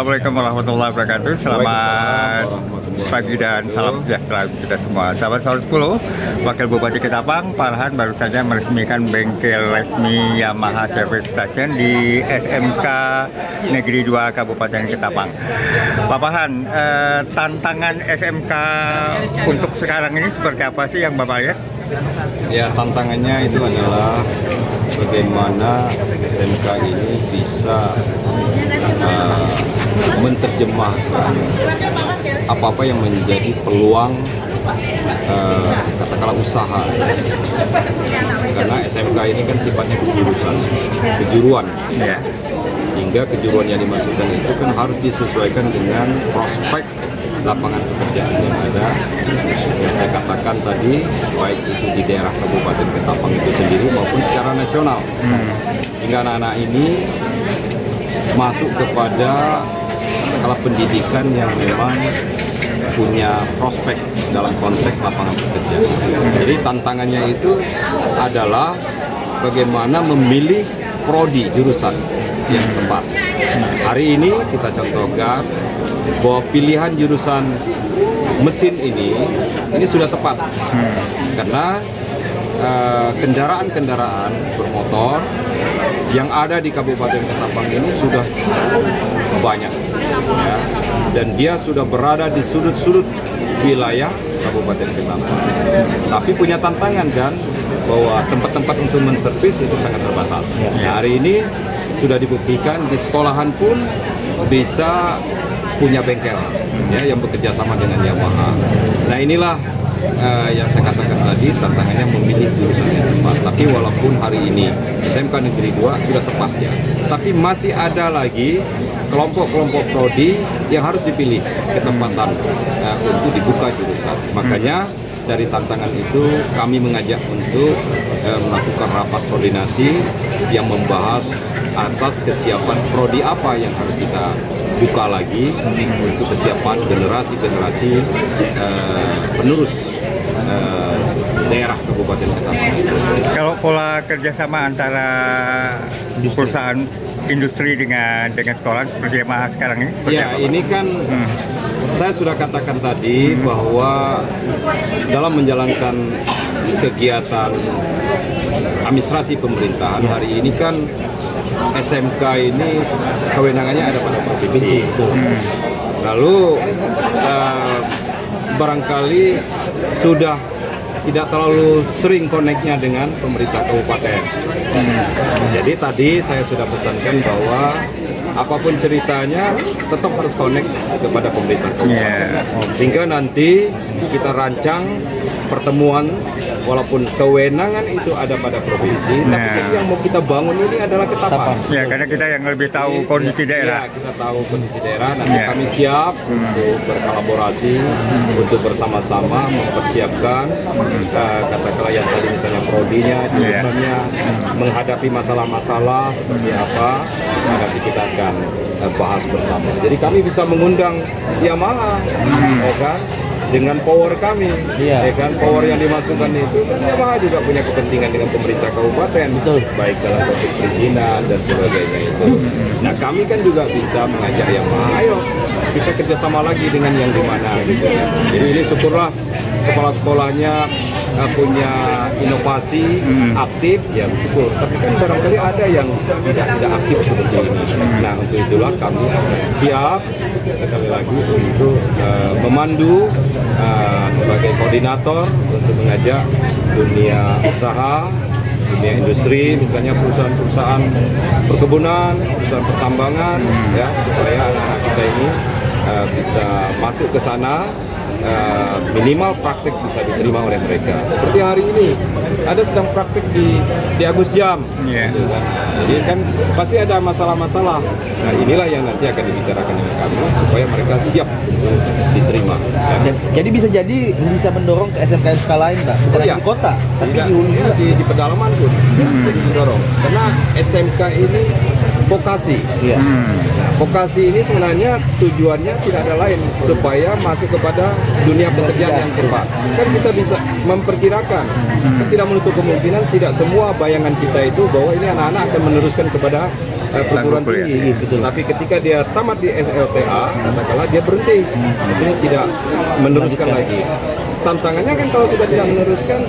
Assalamualaikum warahmatullahi wabarakatuh. Selamat pagi dan salam sejahtera kita semua. Sahabat Sahur 10, Wakil Bupati Ketapang, Pak Farhan baru saja meresmikan bengkel resmi Yamaha Service Station di SMK Negeri 2 Kabupaten Ketapang. Pak Farhan, tantangan SMK untuk sekarang ini seperti apa sih yang Bapak lihat? Ya, tantangannya itu adalah bagaimana SMK ini bisa menerjemahkan apa-apa yang menjadi peluang katakanlah usaha, karena SMK ini kan sifatnya kejuruan, Ya. sehingga kejuruan yang dimasukkan itu kan harus disesuaikan dengan prospek lapangan pekerjaan yang ada. Yang saya katakan tadi, baik itu di daerah Kabupaten Ketapang itu sendiri maupun secara nasional, sehingga anak-anak ini masuk kepada katakanlah pendidikan yang memang punya prospek dalam konteks lapangan pekerjaan. Jadi tantangannya itu adalah bagaimana memilih prodi jurusan yang tepat. Hari ini kita contohkan bahwa pilihan jurusan mesin ini sudah tepat, karena kendaraan-kendaraan bermotor yang ada di Kabupaten Ketapang ini sudah banyak, ya, dan dia sudah berada di sudut-sudut wilayah Kabupaten Ketapang. Tapi punya tantangan kan, bahwa tempat-tempat untuk menservis itu sangat terbatas. Nah, hari ini sudah dibuktikan di sekolahan pun bisa punya bengkel, ya, yang bekerja sama dengan Yamaha. Nah, inilah yang saya katakan tadi, tantangannya memilih jurusan yang tepat. Tapi walaupun hari ini SMK Negeri 2 sudah tepat, ya, tapi masih ada lagi kelompok-kelompok prodi yang harus dipilih ketempatan untuk dibuka jurusan. Makanya dari tantangan itu kami mengajak untuk melakukan rapat koordinasi yang membahas atas kesiapan prodi apa yang harus kita buka lagi untuk kesiapan generasi-generasi penerus daerah Kabupaten Ketapang. Kalau pola kerjasama antara perusahaan industri dengan sekolah seperti Yamaha sekarang ini seperti Ya, apa, Pak? ini kan saya sudah katakan tadi bahwa dalam menjalankan kegiatan administrasi pemerintahan hari ini kan SMK ini kewenangannya ada pada provinsi. Lalu barangkali sudah tidak terlalu sering koneknya dengan pemerintah kabupaten. Jadi tadi saya sudah pesankan bahwa apapun ceritanya tetap harus connect kepada pemerintah kabupaten. Sehingga nanti kita rancang pertemuan, walaupun kewenangan itu ada pada provinsi, tapi kan yang mau kita bangun ini adalah Ketapang. Ya, karena kita yang lebih tahu kondisi daerah. Ya, kita tahu kondisi daerah. Nanti kami siap untuk berkolaborasi, untuk bersama-sama mempersiapkan katakanlah yang tadi misalnya prodinya, jurusannya, menghadapi masalah-masalah seperti apa, nanti kita akan bahas bersama. Jadi kami bisa mengundang Yamaha, ya kan? Dengan power kami, ya kan, power yang dimasukkan itu, Yamaha juga punya kepentingan dengan pemerintah kabupaten, baik dalam konteks perizinan dan sebagainya itu. Nah, kami kan juga bisa mengajak Yamaha, ayo kita kerjasama lagi dengan yang di mana gitu. Jadi ini syukurlah kepala sekolahnya punya inovasi aktif, ya syukur. Tapi kan barangkali ada yang tidak aktif seperti ini. Nah, untuk itulah kami akan siap sekali lagi untuk memandu sebagai koordinator untuk mengajak dunia usaha, dunia industri, misalnya perusahaan-perusahaan perkebunan, perusahaan pertambangan, ya, supaya anak-anak kita ini bisa masuk ke sana. Minimal praktik bisa diterima oleh mereka. Seperti hari ini ada sedang praktik di Agus Jam, gitu kan. Jadi kan pasti ada masalah-masalah. Nah, inilah yang nanti akan dibicarakan dengan kami supaya mereka siap untuk diterima. Jadi bisa mendorong ke SMK lain, Pak, bukan di kota, tapi di pedalaman pun didorong. Karena SMK ini vokasi. Nah, vokasi ini sebenarnya tujuannya tidak ada lain supaya masuk kepada dunia pekerjaan yang cepat. Kan kita bisa memperkirakan, tidak menutup kemungkinan tidak semua bayangan kita itu bahwa ini anak-anak akan meneruskan kepada perguruan kuliah. tinggi. Tapi ketika dia tamat di SLTA, katakanlah dia berhenti, maksudnya tidak meneruskan lagi. Tantangannya kan kalau sudah tidak meneruskan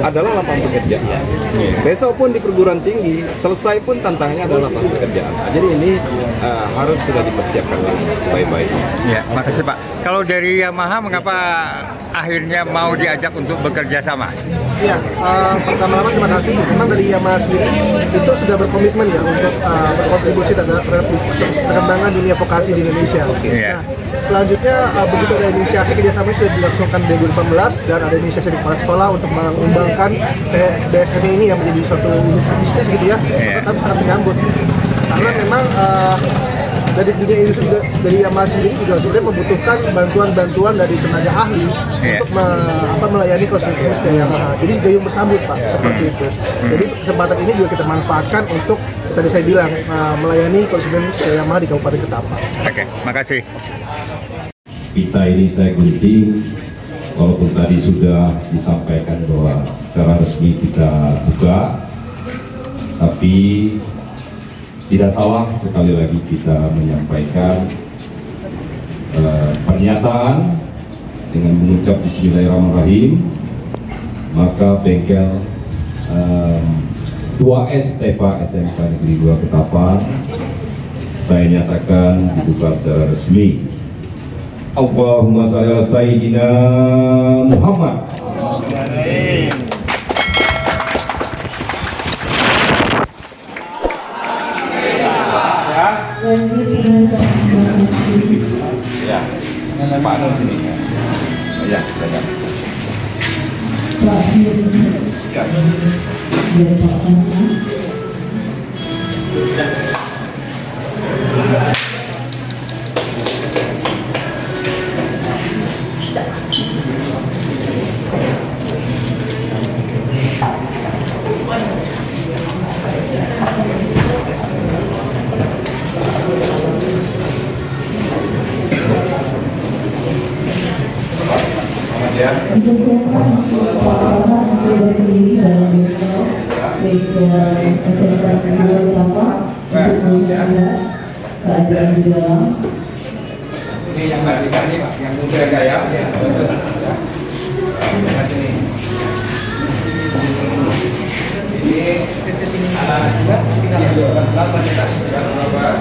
adalah lapangan pekerjaan. Besok pun di perguruan tinggi, selesai pun tantangannya adalah lapangan pekerjaan. Nah, jadi ini harus sudah dipersiapkan lagi sebaik-baiknya. Ya, makasih Pak. Kalau dari Yamaha, mengapa akhirnya mau diajak untuk bekerja sama? Ya, pertama-tama terima kasih. Memang dari Yamaha sendiri itu sudah berkomitmen ya untuk berkontribusi terhadap perkembangan dunia vokasi di Indonesia. Iya. Nah, selanjutnya begitu ada inisiasi kerjasama sudah dilangsungkan di 2018 dan ada inisiasi di kepala sekolah untuk mengembangkan BSMI ini yang menjadi suatu unit bisnis gitu ya. Iya. Kami sangat menyambut karena memang dari dunia industri juga, dari Yamaha sendiri juga sebenarnya membutuhkan bantuan-bantuan dari tenaga ahli untuk melayani konsumen dari Yamaha. Jadi gayung bersambut Pak, seperti itu. Jadi kesempatan ini juga kita manfaatkan untuk tadi saya bilang melayani konsumen dari Yamaha di Kabupaten Ketapang. Oke, makasih. Kita ini saya gunting, walaupun tadi sudah disampaikan bahwa secara resmi kita buka, tapi tidak salah sekali lagi kita menyampaikan pernyataan dengan mengucap Bismillahirrahmanirrahim. Maka bengkel 2S TEPA SMK Negeri 2 Ketapang saya nyatakan dibuka secara resmi. Allahumma shalli ala sayyidina Muhammad. Ya, Pak Nur sini. Ya, silakan. Ini yang tadi nih Pak, yang muda gaya. Ini anak-anak juga tinggal di kelas berapa kita? Kelas berapa?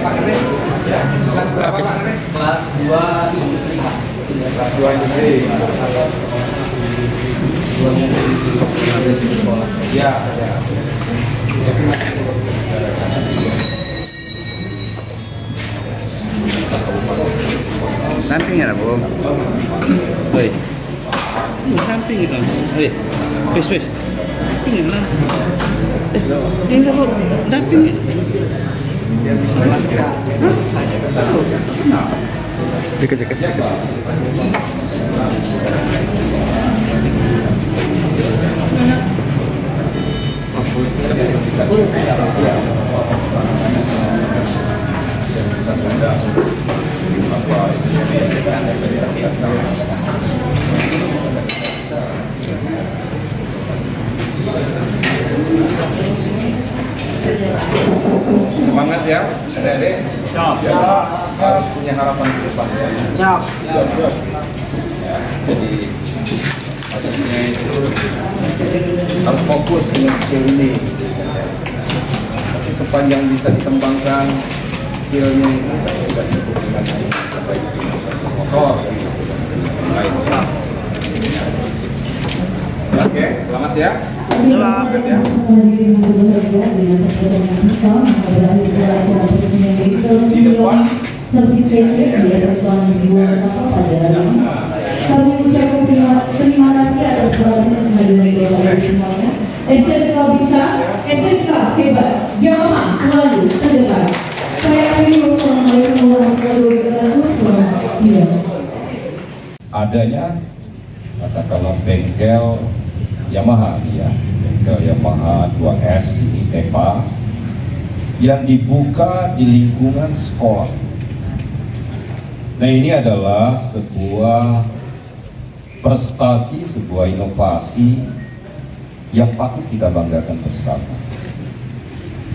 Pak Ernest. Ya, kelas berapa Pak Ernest? Kelas 2 5. Kelas 2 sendiri. Ya, ya. Samping ya, Bu. Woi. Ini samping itu. Woi. Wes. Ini lah. Ini enggak kok samping. Biar bisa masak. Dikit-dikit. Semangat ya, adik-adik. Siap. Harus punya harapan ke depan. Siap. Ya, jadi maksudnya itu harus fokus dengan skill ini. Tapi sepanjang bisa dikembangkan skillnya itu tidak cukup dengan baik motor lain. Oke, selamat ya. Selamat ya. Di depan. Kami ucapkan terima kasih atas kehadiran Bapak semuanya. SMK bisa, SMK hebat, Yamaha selalu terdekat. Saya ingin Adanya katakanlah bengkel Yamaha ya, bengkel Yamaha 2S TEPA yang dibuka di lingkungan sekolah. Nah, ini adalah sebuah prestasi, sebuah inovasi yang patut kita banggakan bersama.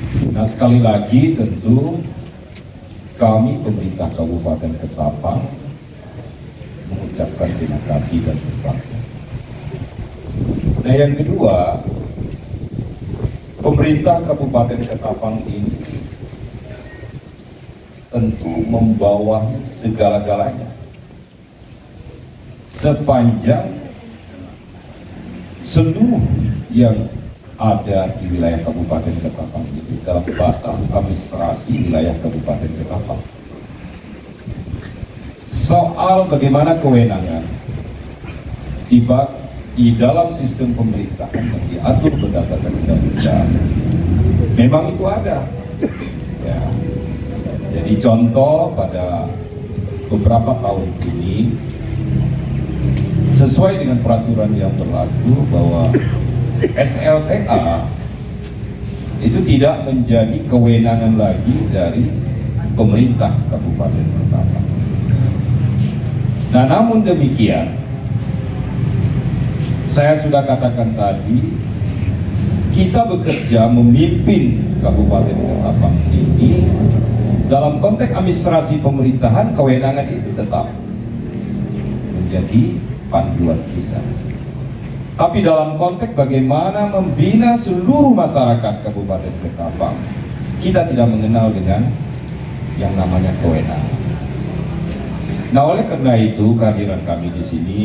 Nah, sekali lagi tentu kami pemerintah Kabupaten Ketapang mengucapkan terima kasih dan berbangga. Nah, yang kedua, pemerintah Kabupaten Ketapang ini tentu membawa segala-galanya sepanjang seluruh yang ada di wilayah Kabupaten Ketapang itu dalam batas administrasi wilayah Kabupaten Ketapang. Soal bagaimana kewenangan di dalam sistem pemerintahan yang diatur berdasarkan undang-undang, memang itu ada. Ya. Jadi contoh pada beberapa tahun ini, sesuai dengan peraturan yang berlaku bahwa SLTA itu tidak menjadi kewenangan lagi dari pemerintah Kabupaten Ketapang. Nah, namun demikian, saya sudah katakan tadi, kita bekerja memimpin Kabupaten Ketapang ini dalam konteks administrasi pemerintahan, kewenangan itu tetap menjadi panduan kita. Tapi dalam konteks bagaimana membina seluruh masyarakat Kabupaten Ketapang, kita tidak mengenal dengan yang namanya kewenangan. Nah, oleh karena itu kehadiran kami di sini,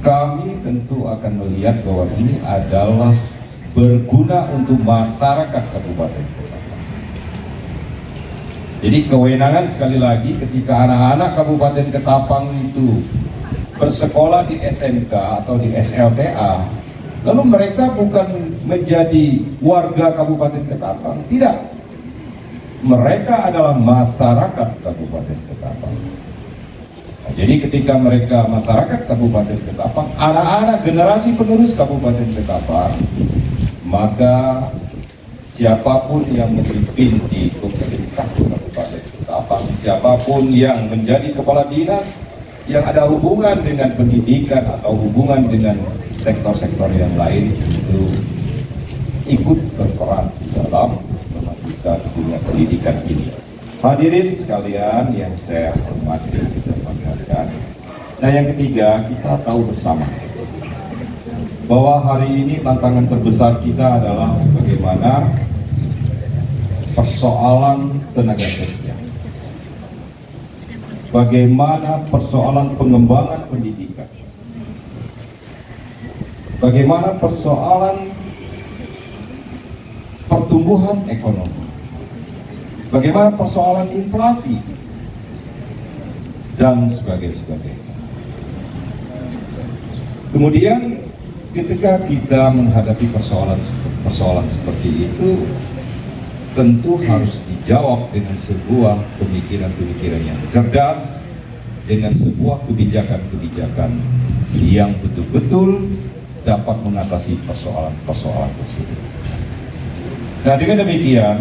kami tentu akan melihat bahwa ini adalah berguna untuk masyarakat Kabupaten Ketapang. Jadi kewenangan sekali lagi ketika anak-anak Kabupaten Ketapang itu bersekolah di SMK atau di SLTA, lalu mereka bukan menjadi warga Kabupaten Ketapang, tidak. Mereka adalah masyarakat Kabupaten Ketapang. Nah, jadi ketika mereka masyarakat Kabupaten Ketapang, anak-anak generasi penerus Kabupaten Ketapang, maka siapapun yang memimpin di pemerintah Kabupaten Ketapang, siapapun yang menjadi kepala dinas yang ada hubungan dengan pendidikan atau hubungan dengan sektor-sektor yang lain, itu ikut berperan di dalam memajukan dunia pendidikan ini. Hadirin sekalian yang saya hormati, saya banggakan. Nah, yang ketiga, kita tahu bersama bahwa hari ini tantangan terbesar kita adalah bagaimana persoalan tenaga kerja, bagaimana persoalan pengembangan pendidikan, bagaimana persoalan pertumbuhan ekonomi, bagaimana persoalan inflasi, dan sebagainya. Kemudian ketika kita menghadapi persoalan seperti itu, tentu harus dijawab dengan sebuah pemikiran-pemikiran yang cerdas, dengan sebuah kebijakan-kebijakan yang betul-betul dapat mengatasi persoalan-persoalan tersebut. Nah, dengan demikian,